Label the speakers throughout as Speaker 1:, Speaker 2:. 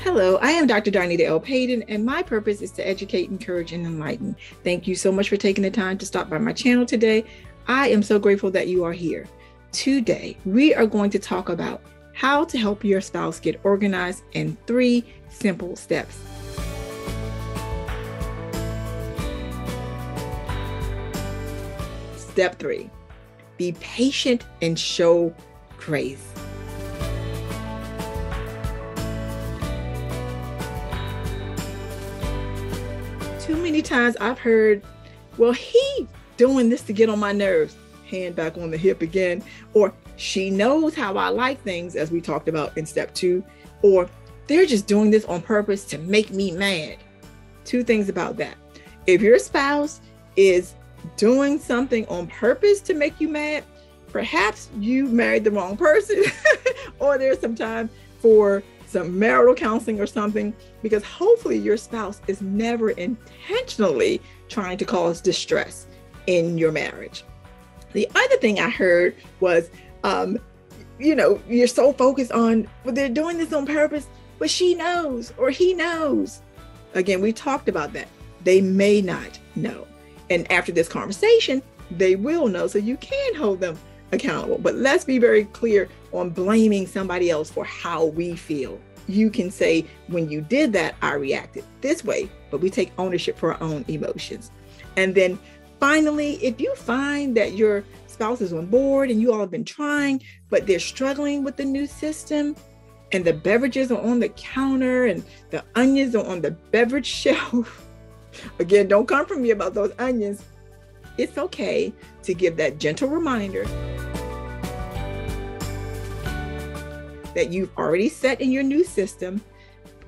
Speaker 1: Hello, I am Dr. Darnita L. Payton, and my purpose is to educate, encourage, and enlighten. Thank you so much for taking the time to stop by my channel today. I am so grateful that you are here. Today, we are going to talk about how to help your spouse get organized in 3 simple steps. Step 3, be patient and show grace. Too many times I've heard, well, he doing this to get on my nerves, hand back on the hip again, or she knows how I like things, as we talked about in step 2, or they're just doing this on purpose to make me mad. 2 things about that. If your spouse is doing something on purpose to make you mad, perhaps you married the wrong person, or there's some time for some marital counseling or something, because hopefully your spouse is never intentionally trying to cause distress in your marriage. The other thing I heard was, you're so focused on, well, they're doing this on purpose, but she knows or he knows. Again, we talked about that. They may not know. And after this conversation, they will know, so you can hold them accountable. But let's be very clear on blaming somebody else for how we feel. You can say, when you did that, I reacted this way, but we take ownership for our own emotions. And then finally, if you find that your spouse is on board and you all have been trying, but they're struggling with the new system, and the beverages are on the counter and the onions are on the beverage shelf, again, don't come from me about those onions. It's okay to give that gentle reminder that you've already set in your new system.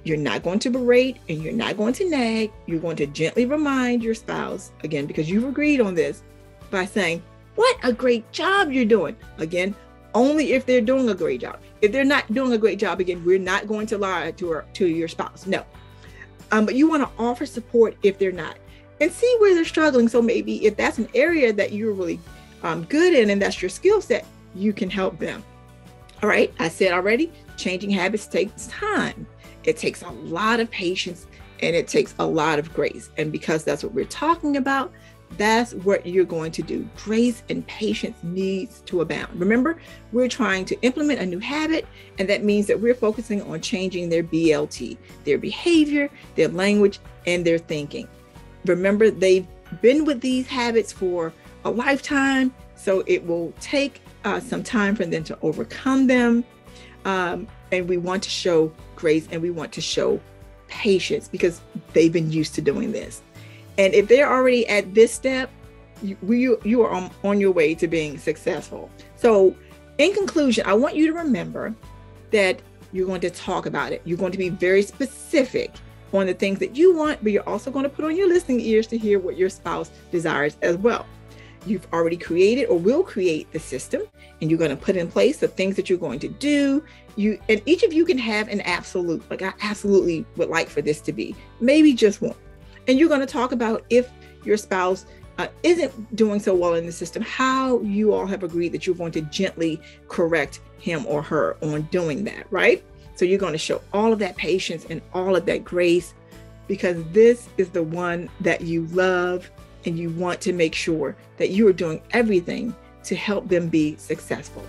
Speaker 1: You're not going to berate and you're not going to nag. You're going to gently remind your spouse, again, because you've agreed on this, by saying, what a great job you're doing. Again, only if they're doing a great job. If they're not doing a great job, again, we're not going to lie to your spouse. No. But you want to offer support if they're not, and see where they're struggling. So maybe if that's an area that you're really good in and that's your skill set, you can help them. All right. I said already, changing habits takes time. It takes a lot of patience and it takes a lot of grace. And because that's what we're talking about, that's what you're going to do. Grace and patience needs to abound. Remember, we're trying to implement a new habit, and that means that we're focusing on changing their BLT, their behavior, their language, and their thinking. Remember, they've been with these habits for a lifetime, so it will take some time for them to overcome them. And we want to show grace and we want to show patience because they've been used to doing this. And if they're already at this step, you are on your way to being successful. So in conclusion, I want you to remember that you're going to talk about it. You're going to be very specific on the things that you want, but you're also going to put on your listening ears to hear what your spouse desires as well. You've already created or will create the system, and you're going to put in place the things that you're going to do. And each of you can have an absolute, like I absolutely would like for this to be, maybe just one. And you're going to talk about if your spouse isn't doing so well in the system, how you all have agreed that you're going to gently correct him or her on doing that, right? So you're going to show all of that patience and all of that grace, because this is the one that you love, and you want to make sure that you are doing everything to help them be successful.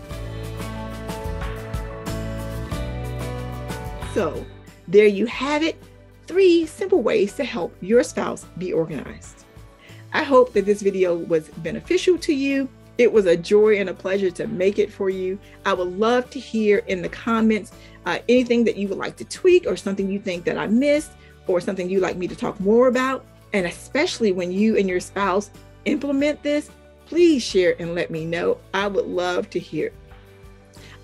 Speaker 1: So there you have it. 3 simple ways to help your spouse be organized. I hope that this video was beneficial to you. It was a joy and a pleasure to make it for you. I would love to hear in the comments anything that you would like to tweak, or something you think that I missed, or something you'd like me to talk more about. And especially when you and your spouse implement this, please share and let me know. I would love to hear.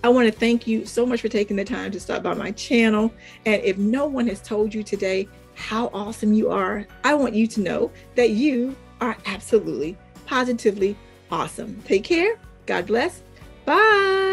Speaker 1: I want to thank you so much for taking the time to stop by my channel. And if no one has told you today how awesome you are, I want you to know that you are absolutely, positively awesome. Take care. God bless. Bye.